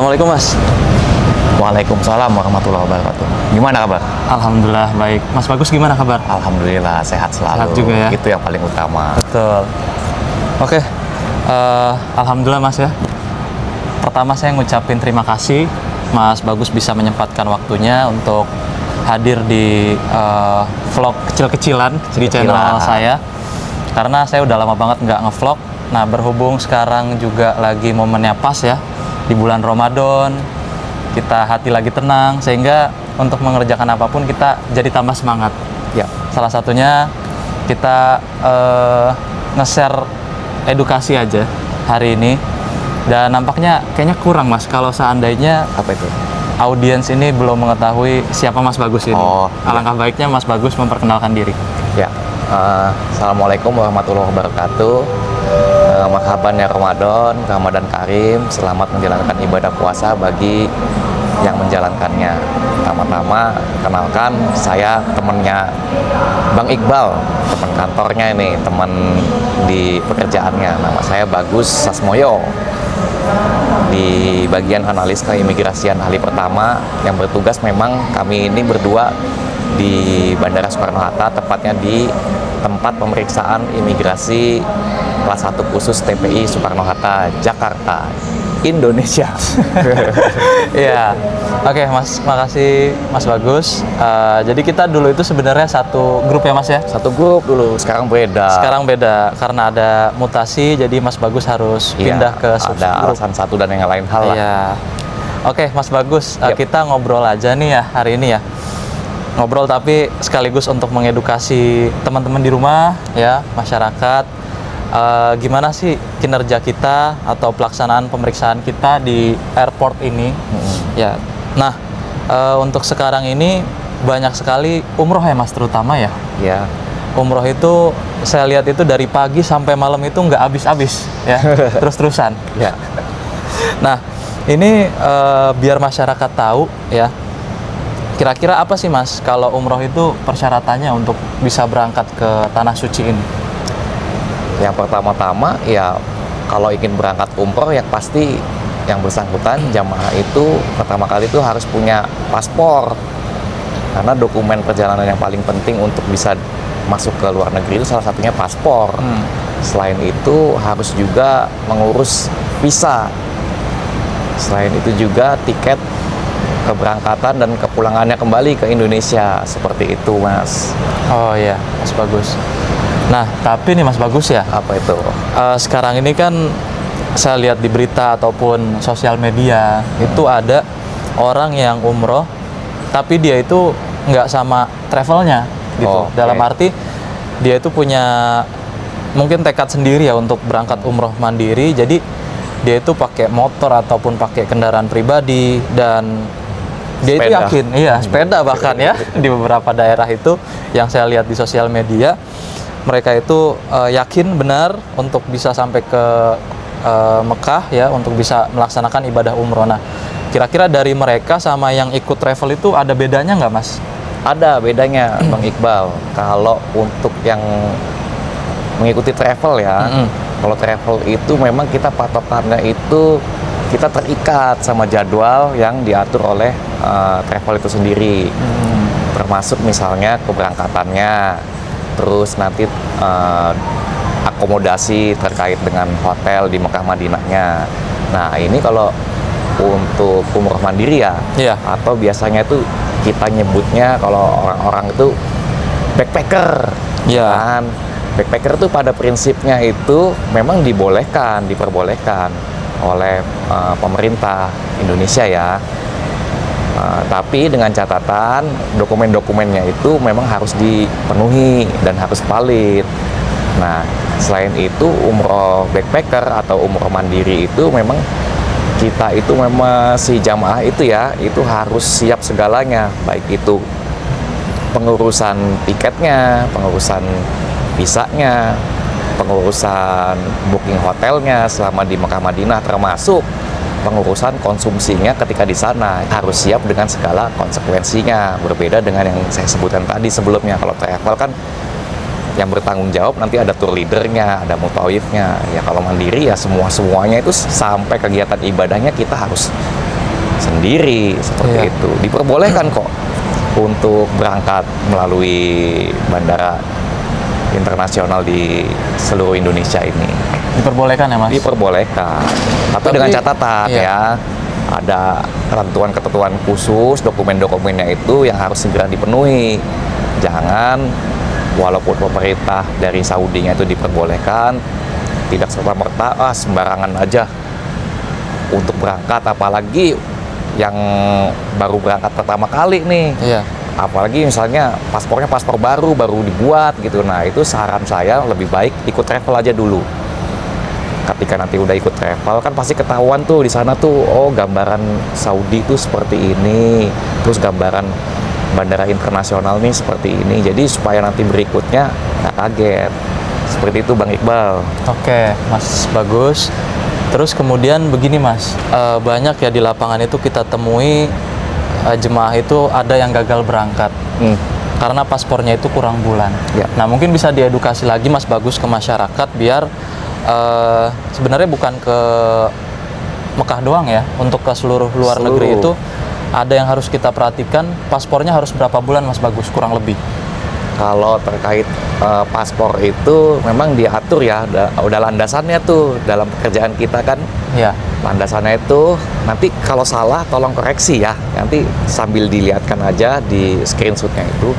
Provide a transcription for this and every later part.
Assalamualaikum Mas. Waalaikumsalam warahmatullahi wabarakatuh. Gimana kabar? Alhamdulillah baik. Mas Bagus gimana kabar? Alhamdulillah sehat selalu. Sehat juga ya? Itu yang paling utama. Betul. Oke, Alhamdulillah Mas ya. Pertama saya ngucapin terima kasih Mas Bagus bisa menyempatkan waktunya untuk hadir di vlog kecil-kecilan di channel saya. Karena saya udah lama banget nggak ngevlog. Nah, berhubung sekarang juga lagi momennya pas ya, di bulan Ramadan, kita hati lagi tenang, sehingga untuk mengerjakan apapun kita jadi tambah semangat. Ya. Salah satunya kita nge-share edukasi aja hari ini. Dan nampaknya kayaknya kurang Mas, kalau seandainya Apa itu? audiens ini belum mengetahui siapa Mas Bagus ini. Oh, Alangkah baiknya Mas Bagus memperkenalkan diri. Ya. Assalamualaikum warahmatullahi wabarakatuh. Marhaban ya Ramadan Karim. Selamat menjalankan ibadah puasa bagi yang menjalankannya. Pertama-tama kenalkan, saya temennya Bang Iqbal, teman kantornya ini, teman di pekerjaannya. Nama saya Bagus Sasmoyo, di bagian analis keimigrasian ahli pertama, yang bertugas memang kami ini berdua di Bandara Soekarno-Hatta, tepatnya di tempat pemeriksaan imigrasi kelas 1 khusus TPI Soekarno-Hatta, Jakarta, Indonesia. Iya, oke Mas, makasih Mas Bagus. Jadi kita dulu itu sebenarnya satu grup ya Mas ya? Satu grup dulu, sekarang beda. Sekarang beda, karena ada mutasi, jadi Mas Bagus harus pindah ke ada subgrup. alasan satu dan yang lain hal lah. Iya. Oke Mas Bagus, Yap. kita ngobrol aja nih ya hari ini ya. Ngobrol tapi sekaligus untuk mengedukasi teman-teman di rumah ya, masyarakat. Gimana sih kinerja kita atau pelaksanaan pemeriksaan kita di airport ini? Ya. Nah, untuk sekarang ini banyak sekali umroh ya Mas, terutama ya. Ya. Umroh itu saya lihat itu dari pagi sampai malam itu nggak habis-habis ya, terus-terusan. Ya. Nah, ini biar masyarakat tahu ya. Kira-kira apa sih Mas kalau umroh itu persyaratannya untuk bisa berangkat ke tanah suci ini? Yang pertama-tama ya, kalau ingin berangkat umroh ya pasti yang bersangkutan jamaah itu pertama kali itu harus punya paspor, karena dokumen perjalanan yang paling penting untuk bisa masuk ke luar negeri itu salah satunya paspor. Selain itu harus juga mengurus visa. Selain itu juga tiket keberangkatan dan kepulangannya kembali ke Indonesia, seperti itu Mas. Oh iya, Mas Bagus. Nah, tapi nih Mas Bagus ya, Apa itu? sekarang ini kan saya lihat di berita ataupun sosial media itu ada orang yang umroh, tapi dia itu nggak sama travelnya gitu. Oh, Dalam oke. arti dia itu punya mungkin tekad sendiri ya untuk berangkat umroh mandiri. Jadi dia itu pakai motor ataupun pakai kendaraan pribadi, dan dia itu Sepeda. yakin, iya sepeda bahkan ya di beberapa daerah itu yang saya lihat di sosial media, mereka itu yakin benar untuk bisa sampai ke Mekah ya, untuk bisa melaksanakan ibadah umroh. Nah, kira-kira dari mereka sama yang ikut travel itu ada bedanya nggak Mas? Ada bedanya Bang Iqbal. Kalau untuk yang mengikuti travel ya, kalau travel itu memang kita patokannya itu kita terikat sama jadwal yang diatur oleh travel itu sendiri. Termasuk misalnya keberangkatannya, terus nanti akomodasi terkait dengan hotel di Mekah Madinahnya. Nah, ini kalau untuk umroh mandiri ya, Iya. atau biasanya itu kita nyebutnya kalau orang-orang itu backpacker. Iya. Kan? Backpacker itu pada prinsipnya itu memang diperbolehkan oleh pemerintah Indonesia ya. Tapi dengan catatan dokumen-dokumennya itu memang harus dipenuhi dan harus valid. Nah, selain itu umroh backpacker atau umroh mandiri itu memang kita itu memang si jamaah itu ya, itu harus siap segalanya, baik itu pengurusan tiketnya, pengurusan visanya, pengurusan booking hotelnya selama di Mekah Madinah, termasuk pengurusan konsumsinya ketika di sana. Harus siap dengan segala konsekuensinya, berbeda dengan yang saya sebutkan tadi sebelumnya. Kalau travel kan yang bertanggung jawab nanti ada tour leadernya, ada mutawifnya. Ya kalau mandiri ya semuanya itu sampai kegiatan ibadahnya kita harus sendiri seperti Iya. itu. Diperbolehkan kok untuk berangkat melalui bandara internasional di seluruh Indonesia ini. Diperbolehkan ya, Mas? Diperbolehkan. Tapi Tapi- dengan catatan iya. ya, ada ketentuan-ketentuan khusus, dokumen-dokumennya itu yang harus segera dipenuhi. Jangan walaupun pemerintah dari Saudinya itu diperbolehkan, tidak serta-merta sembarangan aja untuk berangkat, apalagi yang baru berangkat pertama kali nih. Iya. Apalagi misalnya paspornya paspor baru dibuat gitu. Nah, itu saran saya lebih baik ikut travel aja dulu. Ketika nanti udah ikut travel kan pasti ketahuan tuh di sana tuh, oh gambaran Saudi tuh seperti ini, terus gambaran bandara internasional nih seperti ini. Jadi supaya nanti berikutnya nggak kaget. Seperti itu Bang Iqbal. Oke, Mas, bagus. Terus kemudian begini, Mas, banyak ya di lapangan itu kita temui jemaah itu ada yang gagal berangkat karena paspornya itu kurang bulan. Ya. Nah, mungkin bisa diedukasi lagi, Mas Bagus, ke masyarakat biar sebenarnya bukan ke Mekah doang ya, untuk ke seluruh luar negeri itu ada yang harus kita perhatikan. Paspornya harus berapa bulan, Mas Bagus, kurang lebih? Kalau terkait paspor itu memang diatur ya, udah landasannya tuh dalam pekerjaan kita kan. Ya. Landasannya itu nanti kalau salah tolong koreksi ya. Nanti sambil dilihatkan aja di screenshotnya itu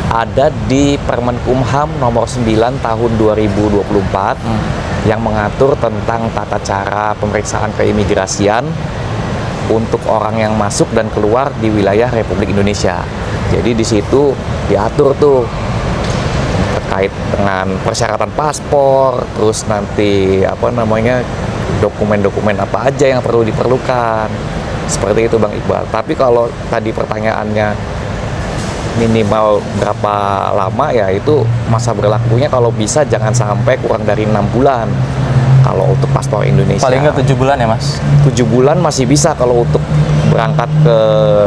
ada di Permenkumham nomor 9 tahun 2024 yang mengatur tentang tata cara pemeriksaan keimigrasian untuk orang yang masuk dan keluar di wilayah Republik Indonesia. Jadi di situ diatur tuh terkait dengan persyaratan paspor, terus nanti dokumen-dokumen apa aja yang perlu diperlukan. Seperti itu Bang Iqbal. Tapi kalau tadi pertanyaannya minimal berapa lama, ya itu masa berlakunya kalau bisa jangan sampai kurang dari 6 bulan. Kalau untuk paspor Indonesia Paling nggak 7 bulan ya, Mas? 7 bulan masih bisa kalau untuk berangkat ke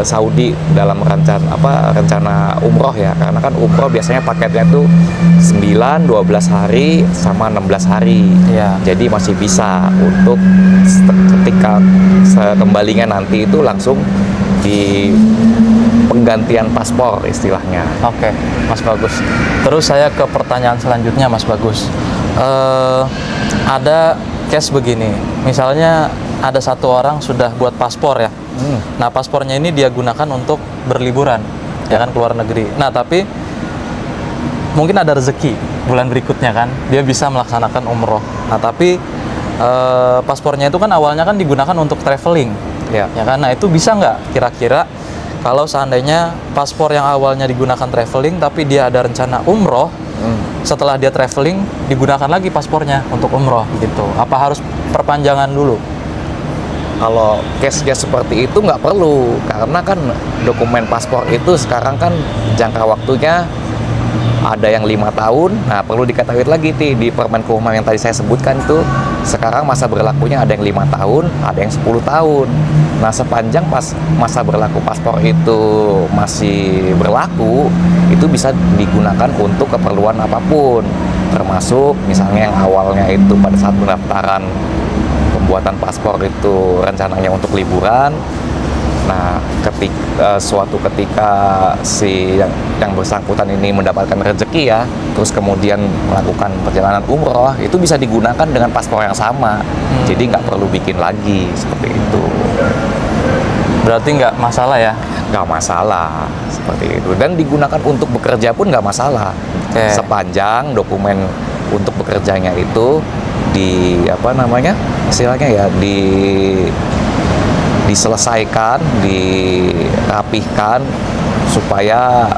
Saudi dalam rencana umroh ya, karena kan umroh biasanya paketnya tuh 9, 12 hari sama 16 hari. Iya. Jadi masih bisa untuk ketika kembalinya nanti itu langsung di penggantian paspor istilahnya. Oke, Mas Bagus. Terus saya ke pertanyaan selanjutnya, Mas Bagus. Ada case begini, misalnya ada satu orang sudah buat paspor ya. Nah, paspornya ini dia gunakan untuk berliburan, ya kan, ke luar negeri. Nah, tapi mungkin ada rezeki bulan berikutnya kan, dia bisa melaksanakan umroh. Nah, tapi paspornya itu kan awalnya kan digunakan untuk traveling, Ya. ya kan. Nah, itu bisa nggak kira-kira kalau seandainya paspor yang awalnya digunakan traveling tapi dia ada rencana umroh, setelah dia traveling digunakan lagi paspornya untuk umroh gitu, apa harus perpanjangan dulu? Kalau case-nya seperti itu nggak perlu, karena kan dokumen paspor itu sekarang kan jangka waktunya ada yang 5 tahun. Nah, perlu diketahui lagi di Permenkumham yang tadi saya sebutkan itu, sekarang masa berlakunya ada yang 5 tahun, ada yang 10 tahun. Nah, sepanjang masa berlaku paspor itu masih berlaku, itu bisa digunakan untuk keperluan apapun, termasuk misalnya yang awalnya itu pada saat pendaftaran pembuatan paspor itu rencananya untuk liburan. Nah, suatu ketika si yang bersangkutan ini mendapatkan rezeki ya, terus kemudian melakukan perjalanan umroh, itu bisa digunakan dengan paspor yang sama. Jadi nggak perlu bikin lagi seperti itu. Berarti nggak masalah ya? Nggak masalah seperti itu. Dan digunakan untuk bekerja pun nggak masalah. Oke. Sepanjang dokumen untuk bekerjanya itu istilahnya ya diselesaikan, dirapihkan supaya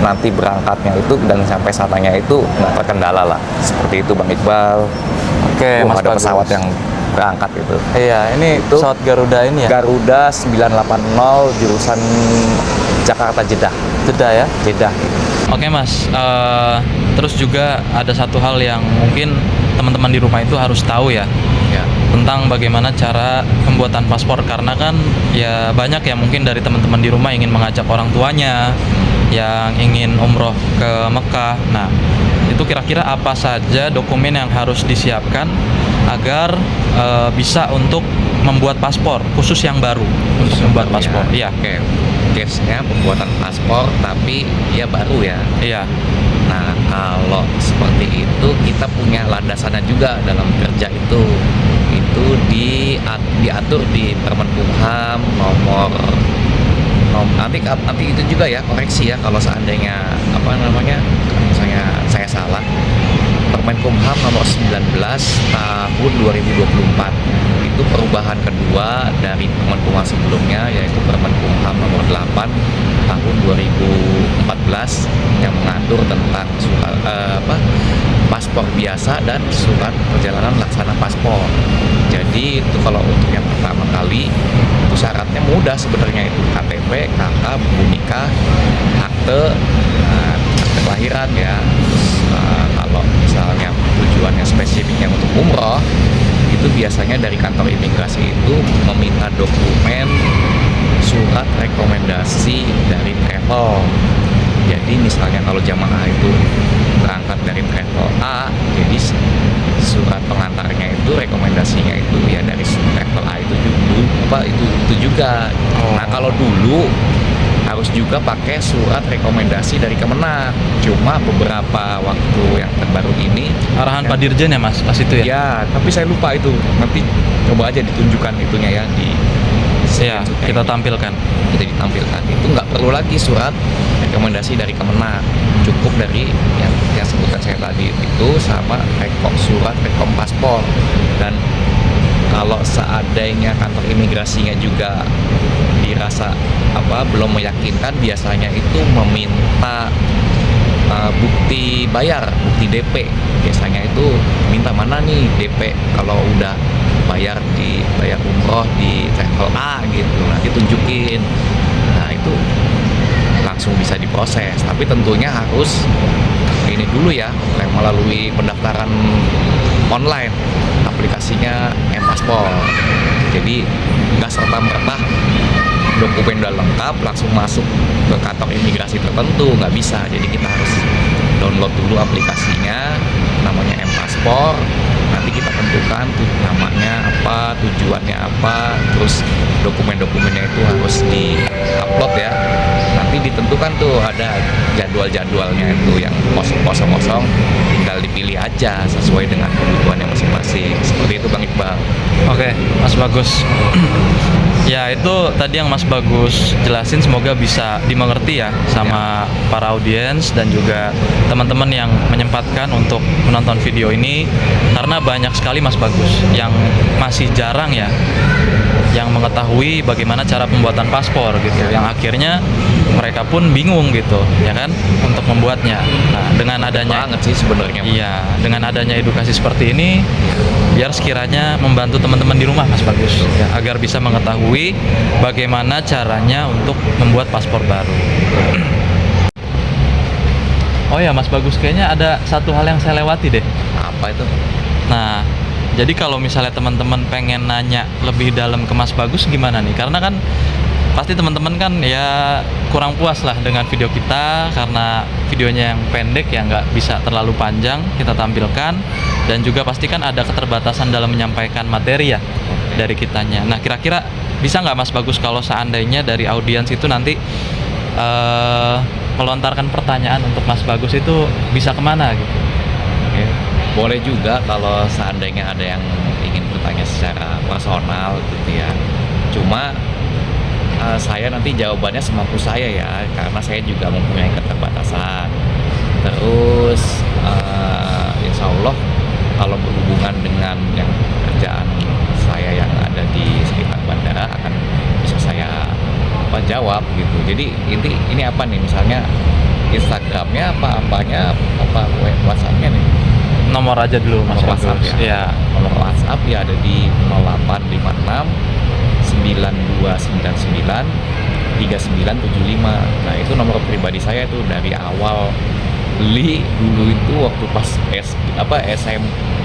nanti berangkatnya itu dan sampai sananya itu nggak terkendala lah. Seperti itu Bang Iqbal. Oke, Mas Ada Bagus. pesawat yang berangkat itu. Iya, ini Itu pesawat Garuda ini ya? Garuda 980 jurusan Jakarta Jeddah. Jeddah ya? Jeddah. Oke, Mas, terus juga ada satu hal yang mungkin teman-teman di rumah itu harus tahu ya, Ya. tentang bagaimana cara pembuatan paspor, karena kan ya banyak ya mungkin dari teman-teman di rumah ingin mengajak orang tuanya yang ingin umroh ke Mekah. Nah, itu kira-kira apa saja dokumen yang harus disiapkan agar bisa untuk membuat paspor khusus yang baru untuk membuat paspor. Iya. Oke. Case-nya pembuatan paspor tapi dia baru ya. Iya. Nah, kalau seperti itu kita punya landasannya juga dalam kerja itu. Itu diatur di Permen Kumham nomor nanti itu juga ya, koreksi ya kalau seandainya misalnya saya salah. Permen Kumham nomor 19 tahun 2024 itu perubahan kedua dari Permen Kumham sebelumnya, yaitu Permen Kumham nomor 8 tahun 2014 yang mengatur tentang paspor biasa dan surat perjalanan laksana paspor. Jadi itu kalau untuk yang pertama kali itu syaratnya mudah sebenarnya, itu KTP, KK, buku nikah, akte kelahiran ya. Kalau misalnya tujuannya spesifiknya untuk umroh, itu biasanya dari kantor imigrasi itu meminta dokumen surat rekomendasi dari travel. Jadi misalnya kalau jamaah itu berangkat dari travel A, jadi surat pengantarnya itu rekomendasinya itu ya dari travel A itu juga. Nah, kalau dulu harus juga pakai surat rekomendasi dari Kemenak. Cuma beberapa waktu yang terbaru ini Arahan Pak Dirjen ya Mas, pas itu ya? Ya, tapi saya lupa itu. Nanti coba aja ditunjukkan itunya ya di Iya, kita tampilkan. Kita ditampilkan. Itu nggak perlu lagi surat rekomendasi dari Kemenak. Cukup dari yang sebutkan saya tadi itu sama surat rekom paspor. Dan kalau seandainya kantor imigrasinya juga dirasa belum meyakinkan, biasanya itu meminta bukti bayar, bukti DP. Biasanya itu minta mana nih DP kalau udah bayar umroh di travel A gitu, nanti tunjukin. Nah, itu langsung bisa diproses, tapi tentunya harus ini dulu ya, melalui pendaftaran online, aplikasinya M-Paspor. Jadi nggak serta-merta dokumen udah lengkap langsung masuk ke kantor imigrasi tertentu, nggak bisa. Jadi kita harus download dulu aplikasinya, namanya M-Paspor. Nanti kita tentukan namanya apa, tujuannya apa, terus dokumen-dokumennya itu harus di-upload ya. Nanti ditentukan tuh ada jadwal-jadwalnya itu yang kosong-kosong, tinggal dipilih aja sesuai dengan kebutuhannya masing-masing. Seperti itu Bang Iqbal. Oke, Mas Bagus. Ya, itu tadi yang Mas Bagus jelasin, semoga bisa dimengerti ya sama para audiens dan juga teman-teman yang menyempatkan untuk menonton video ini, karena banyak sekali Mas Bagus yang masih jarang ya yang mengetahui bagaimana cara pembuatan paspor gitu, yang akhirnya mereka pun bingung gitu ya kan untuk membuatnya. Nah, dengan adanya banget sih sebenarnya. Iya, dengan adanya edukasi seperti ini biar sekiranya membantu teman-teman di rumah Mas Bagus ya, agar bisa mengetahui bagaimana caranya untuk membuat paspor baru. Oh ya Mas Bagus, kayaknya ada satu hal yang saya lewati deh. Apa itu? Nah, jadi kalau misalnya teman-teman pengen nanya lebih dalam ke Mas Bagus gimana nih? Karena kan pasti teman-teman kan ya kurang puas lah dengan video kita, karena videonya yang pendek ya, nggak bisa terlalu panjang kita tampilkan, dan juga pasti kan ada keterbatasan dalam menyampaikan materi ya dari kitanya. Nah, kira-kira bisa nggak Mas Bagus kalau seandainya dari audiens itu nanti melontarkan pertanyaan untuk Mas Bagus, itu bisa kemana gitu? Oke. Boleh juga kalau seandainya ada yang ingin bertanya secara personal gitu ya. Cuma saya nanti jawabannya semampu saya ya, karena saya juga mempunyai keterbatasan. Terus insya Allah kalau berhubungan dengan yang pekerjaan saya yang ada di sekitar bandara akan bisa saya jawab gitu. Jadi ini apa nih, misalnya Instagramnya apanya, WhatsAppnya nih? Nomor aja dulu Mas Bagus. WhatsApp ya. Ya. Nomor WhatsApp ya ada di 0856 9299 3975. Nah, itu nomor pribadi saya tuh dari awal beli dulu itu waktu pas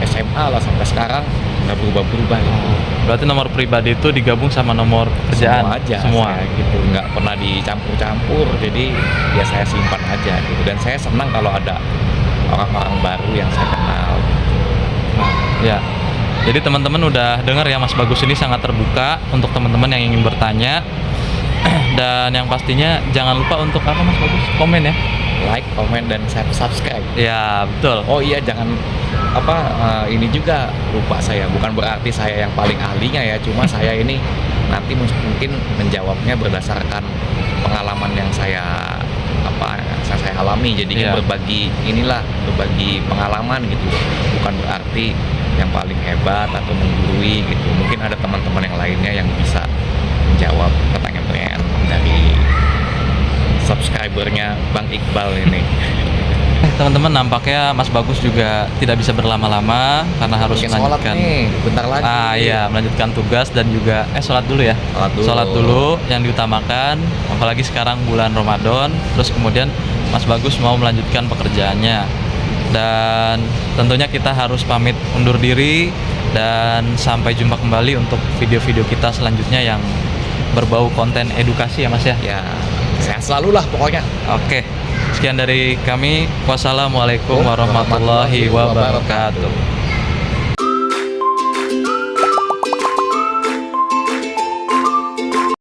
SMA lah sampai sekarang nggak berubah-berubah gitu. Berarti nomor pribadi itu digabung sama nomor pekerjaan Semua aja semua saya gitu, nggak pernah dicampur-campur. Jadi ya saya simpan aja gitu, dan saya senang kalau ada orang-orang baru yang saya kenal. Ya. Jadi teman-teman udah dengar ya, Mas Bagus ini sangat terbuka untuk teman-teman yang ingin bertanya. Dan yang pastinya jangan lupa untuk apa, Mas Bagus? Komen ya. Like, komen, dan subscribe. Ya, betul. Oh iya, jangan ini juga lupa saya. Bukan berarti saya yang paling ahlinya ya, cuma saya ini nanti mungkin menjawabnya berdasarkan pengalaman yang saya alami. Jadinya Iya. berbagi pengalaman gitu. Bukan berarti yang paling hebat atau menggurui gitu. Mungkin ada teman-teman yang lainnya yang bisa menjawab pertanyaan-pertanyaan dari subscribernya Bang Iqbal ini. Teman-teman, nampaknya Mas Bagus juga tidak bisa berlama-lama karena harus Mungkin sholat melanjutkan. nih, bentar lagi. Iya, melanjutkan tugas dan juga sholat dulu ya. Sholat dulu. Sholat dulu yang diutamakan, apalagi sekarang bulan Ramadan. Terus kemudian Mas Bagus mau melanjutkan pekerjaannya. Dan tentunya kita harus pamit undur diri dan sampai jumpa kembali untuk video-video kita selanjutnya yang berbau konten edukasi ya Mas ya. Ya, sehat selalu lah pokoknya. Oke, sekian dari kami. Wassalamualaikum warahmatullahi wabarakatuh.